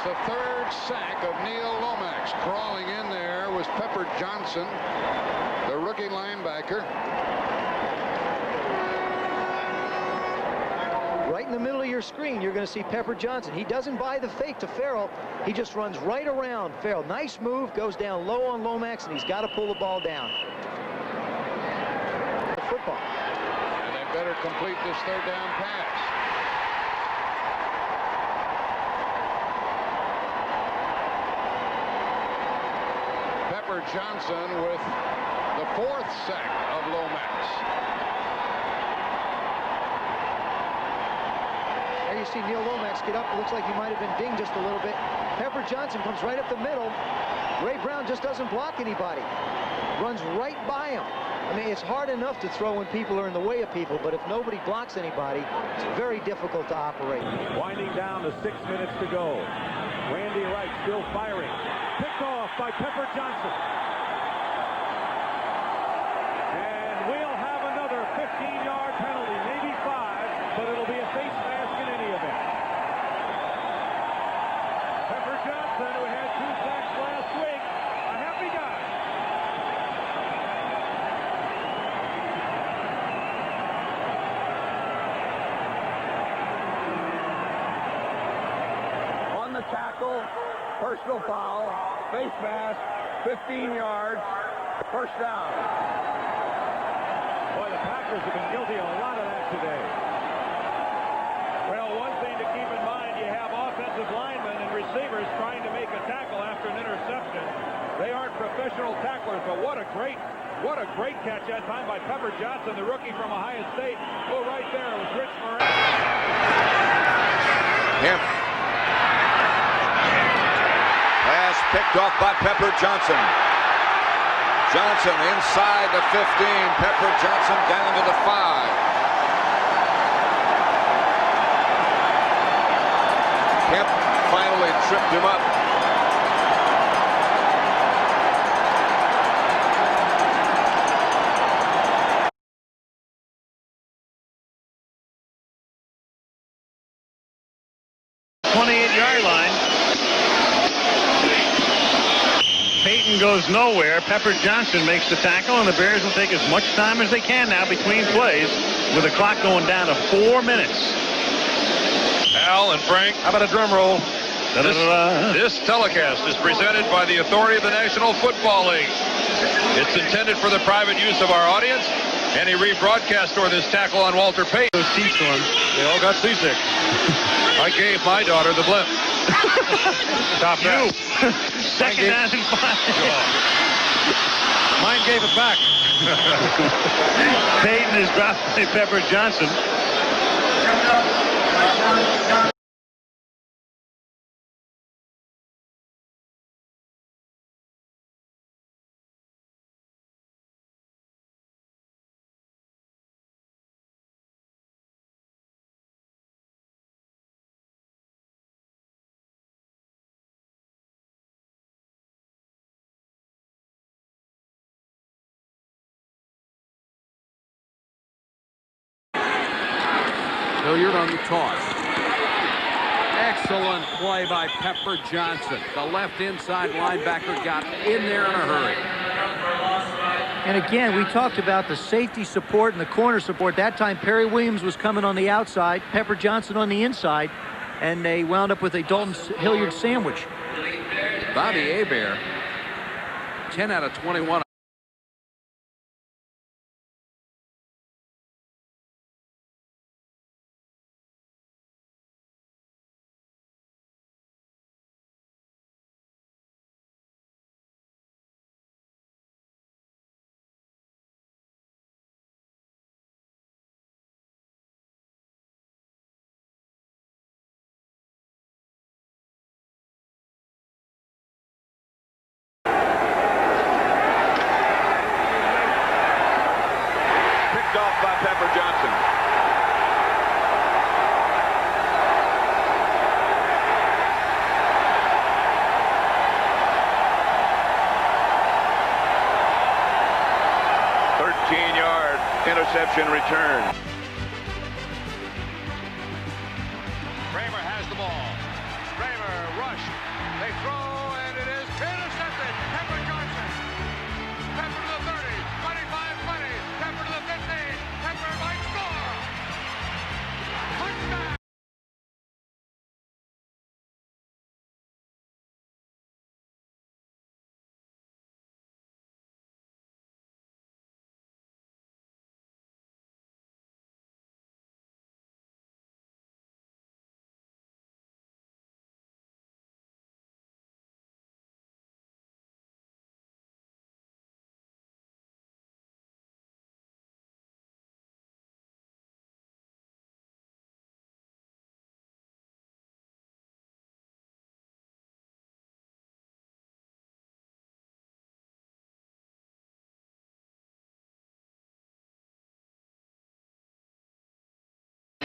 the third sack of Neil Lomax. Crawling in there was Pepper Johnson, the rookie linebacker. Right in the middle of your screen, you're going to see Pepper Johnson. He doesn't buy the fake to Farrell. He just runs right around Farrell. Nice move, goes down low on Lomax, and he's got to pull the ball down. The football. And they better complete this third down pass. Pepper Johnson with the fourth sack of Lomax. There you see Neil Lomax get up. It looks like he might have been dinged just a little bit. Pepper Johnson comes right up the middle. Ray Brown just doesn't block anybody. Runs right by him. I mean, it's hard enough to throw when people are in the way of people, but if nobody blocks anybody, it's very difficult to operate. Winding down to 6 minutes to go. Randy Wright still firing. Picked off by Pepper Johnson. And we'll have another 15-yard penalty, maybe 5, but it'll be a face mask in any event. Pepper Johnson, who had 2 sacks last week, a happy guy. On the tackle, personal foul, face mask, 15 yards, first down. Boy, the Packers have been guilty of a lot of that today. Well, one thing to keep in mind, you have offensive linemen and receivers trying to make a tackle after an interception. They aren't professional tacklers, but what a great catch that time by Pepper Johnson, the rookie from Ohio State. Oh, right there was Rich Moran. Hemp. Pass picked off by Pepper Johnson. Johnson inside the 15. Pepper Johnson down to the 5. Kemp finally tripped him up. Peyton goes nowhere. Pepper Johnson makes the tackle, and the Bears will take as much time as they can now between plays, with the clock going down to 4 minutes. Al and Frank, how about a drum roll? This telecast is presented by the authority of the National Football League. It's intended for the private use of our audience. Any rebroadcast or this tackle on Walter Payton. Those teeth storms. They all got seasick. I gave my daughter the blimp. Stop that. Second down and 5. Mine gave it back. Peyton is dropped by Pepper Johnson. Hilliard on the toss. Excellent play by Pepper Johnson. The left inside linebacker got in there in a hurry. And again, we talked about the safety support and the corner support. That time, Perry Williams was coming on the outside, Pepper Johnson on the inside, and they wound up with a Dalton Hilliard sandwich. Bobby Hebert, 10 out of 21. Off by Pepper Johnson. Thirteen-yard interception return. Kramer has the ball. Kramer rushed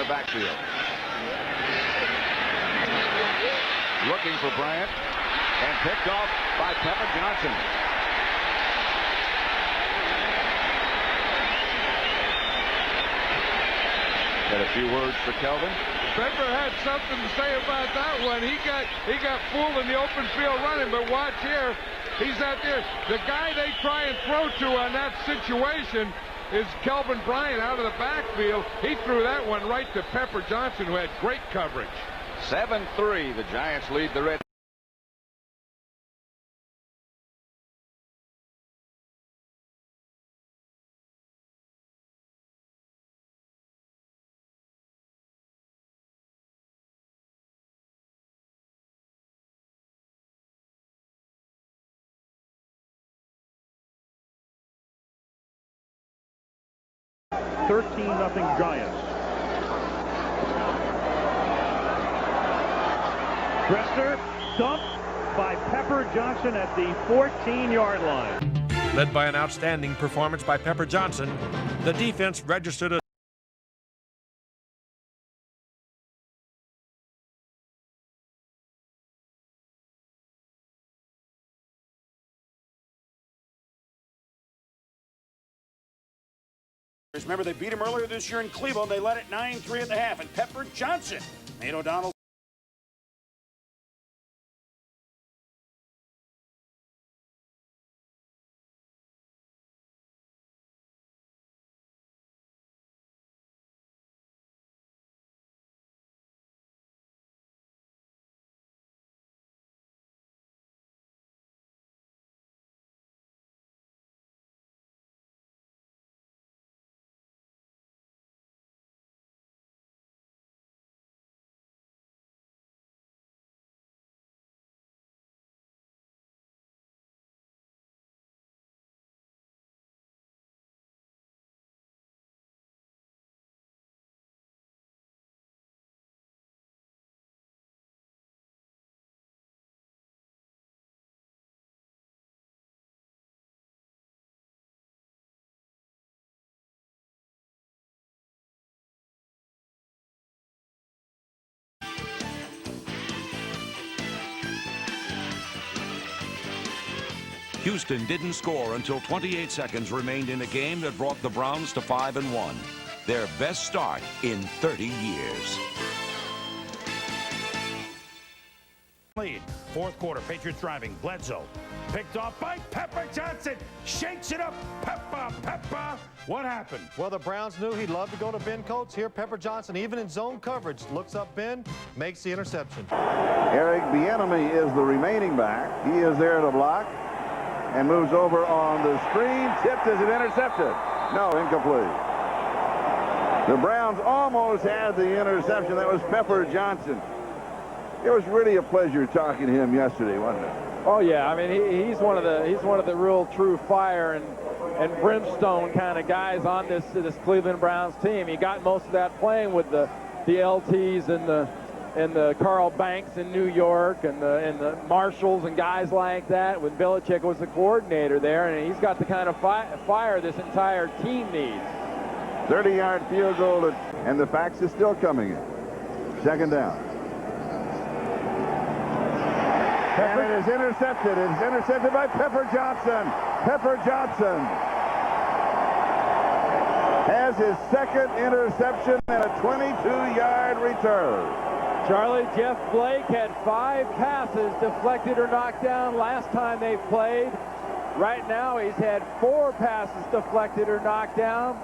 the backfield. Looking for Bryant, and picked off by Pepper Johnson. Got a few words for Kelvin. Pepper had something to say about that one. He got fooled in the open field running, but watch here. He's out there. The guy they try and throw to on that situation is Kelvin Bryant out of the backfield. He threw that one right to Pepper Johnson, who had great coverage. 7-3, the Giants lead the Red. Giants. Dresser dumped by Pepper Johnson at the 14-yard line. Led by an outstanding performance by Pepper Johnson, the defense registered a Remember, they beat him earlier this year in Cleveland. They led it 9-3 at the half, and Pepper Johnson made O'Donnell. Houston didn't score until 28 seconds remained in a game that brought the Browns to 5-1, their best start in 30 years. Lead. Fourth quarter, Patriots driving. Bledsoe picked off by Pepper Johnson. Shakes it up. Pepper. What happened? Well, the Browns knew he'd love to go to Ben Coates. Here, Pepper Johnson, even in zone coverage, looks up Ben, makes the interception. Eric Bieniemy is the remaining back. He is there to block and moves over on the screen. Tipped as it intercepted. No, incomplete. The Browns almost had the interception. That was Pepper Johnson. It was really a pleasure talking to him yesterday, wasn't it? Oh yeah, I mean he's one of the real true fire and brimstone kind of guys on this Cleveland Browns team. He got most of that playing with the LTs and the Carl Banks in New York and the Marshalls and guys like that when Belichick was the coordinator there, and he's got the kind of fire this entire team needs. 30-yard field goal, and the fax is still coming in. Second down. And it is intercepted. It's intercepted by Pepper Johnson. Pepper Johnson has his second interception and a 22-yard return. Charlie, Jeff Blake had 5 passes deflected or knocked down last time they played. Right now he's had 4 passes deflected or knocked down.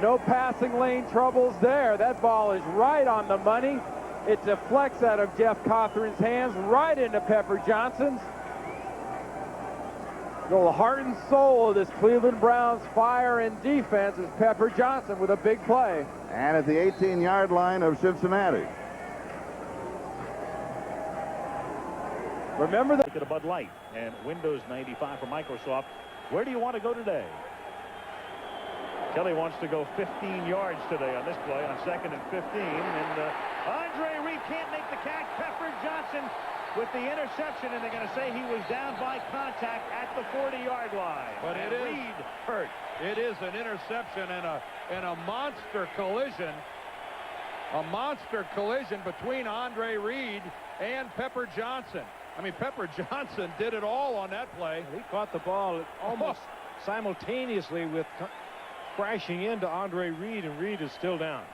No passing lane troubles there. That ball is right on the money. It deflects out of Jeff Cothran's hands right into Pepper Johnson's. The heart and soul of this Cleveland Browns fire and defense is Pepper Johnson with a big play. And at the 18-yard line of Cincinnati. Remember that. Look at a Bud Light and Windows 95 for Microsoft. Where do you want to go today? Kelly wants to go 15 yards today on this play on 2nd and 15. And Andre Reed can't make the catch. Pepper Johnson with the interception, and they're going to say he was down by contact at the 40-yard line. But it is Reed hurt. It is an interception and a monster collision. A monster collision between Andre Reed and Pepper Johnson. I mean, Pepper Johnson did it all on that play. He caught the ball almost simultaneously with crashing into Andre Reed, and Reed is still down.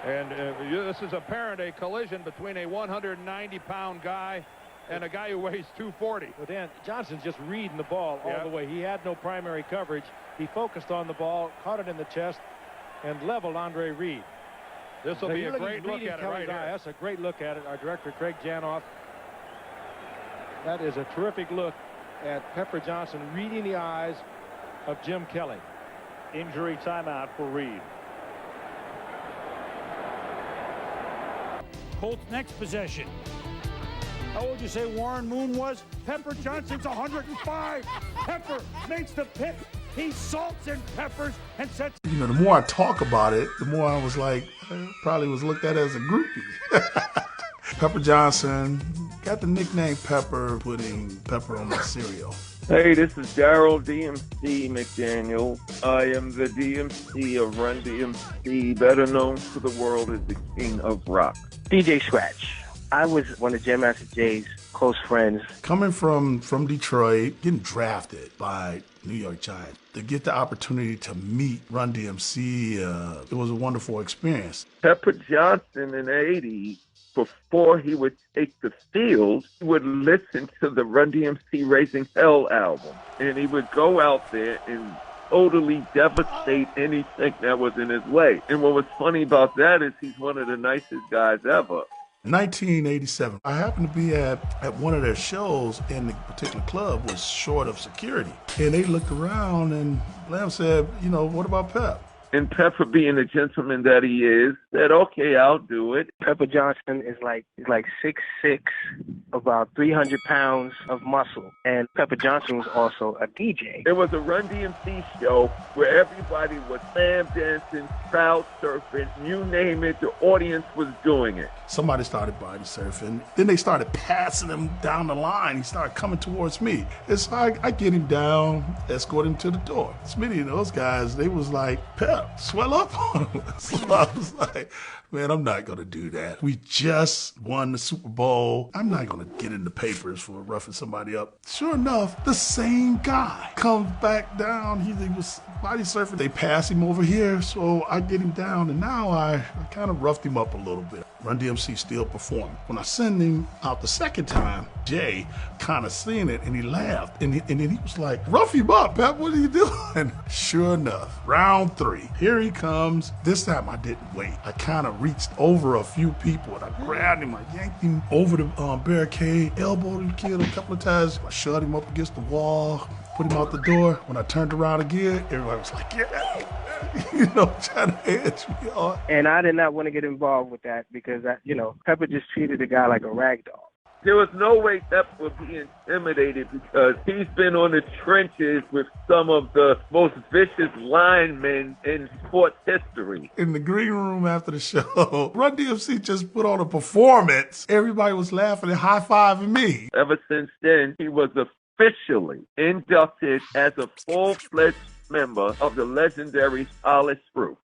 And this is apparent, a collision between a 190-pound guy and a guy who weighs 240. But Dan, Johnson's just reading the ball all the way. He had no primary coverage. He focused on the ball, caught it in the chest, and leveled Andre Reed. This will be a great look at it right here. That's a great look at it. Our director, Craig Janoff. That is a terrific look at Pepper Johnson reading the eyes of Jim Kelly. Injury timeout for Reed. Colts next possession. How would you say Warren Moon was? Pepper Johnson's 105. Pepper makes the pick. He salts and peppers and sets. You know, the more I talk about it, the more I was like, probably was looked at as a groupie. Pepper Johnson got the nickname Pepper, putting pepper on my cereal. Hey, this is Daryl DMC McDaniel. I am the DMC of Run DMC, better known to the world as the King of Rock. DJ Scratch. I was one of Jam Master Jay's close friends. Coming from Detroit, getting drafted by New York Giants, to get the opportunity to meet Run DMC, it was a wonderful experience. Pepper Johnson in the 80s, before he would take the field, he would listen to the Run DMC Raising Hell album, and he would go out there and totally devastate anything that was in his way. And what was funny about that is he's one of the nicest guys ever. 1987, I happened to be at one of their shows, and the particular club was short of security. And they looked around, and Blam said, you know, what about Pep? And Pepper, being the gentleman that he is, said, okay, I'll do it. Pepper Johnson is like 6'6", about 300 pounds of muscle. And Pepper Johnson was also a DJ. There was a Run DMC show where everybody was slam dancing, crowd surfing, you name it, the audience was doing it. Somebody started body surfing. Then they started passing him down the line. He started coming towards me. It's like I get him down, escort him to the door. Smitty and those guys, they was like, Pep, swell up on him. So I was like, man, I'm not going to do that. We just won the Super Bowl. I'm not going to get in the papers for roughing somebody up. Sure enough, the same guy comes back down. He was body surfing. They pass him over here, so I get him down, and now I kind of roughed him up a little bit. Run DMC still performing. When I send him out the second time, Jay kind of seen it, and he laughed. And then he was like, rough him up, Pep, what are you doing? Sure enough, round 3. Here he comes. This time I didn't wait. I kind of reached over a few people, and I grabbed him. I yanked him over the barricade, elbowed the kid a couple of times. I shoved him up against the wall, put him out the door. When I turned around again, everybody was like, yeah. You know, trying to edge me on. And I did not want to get involved with that because, Pepper just treated the guy like a rag doll. There was no way Pep would be intimidated because he's been on the trenches with some of the most vicious linemen in sports history. In the green room after the show, Run DMC just put on a performance. Everybody was laughing and high-fiving me. Ever since then, he was officially inducted as a full-fledged member of the legendary Solid Screw.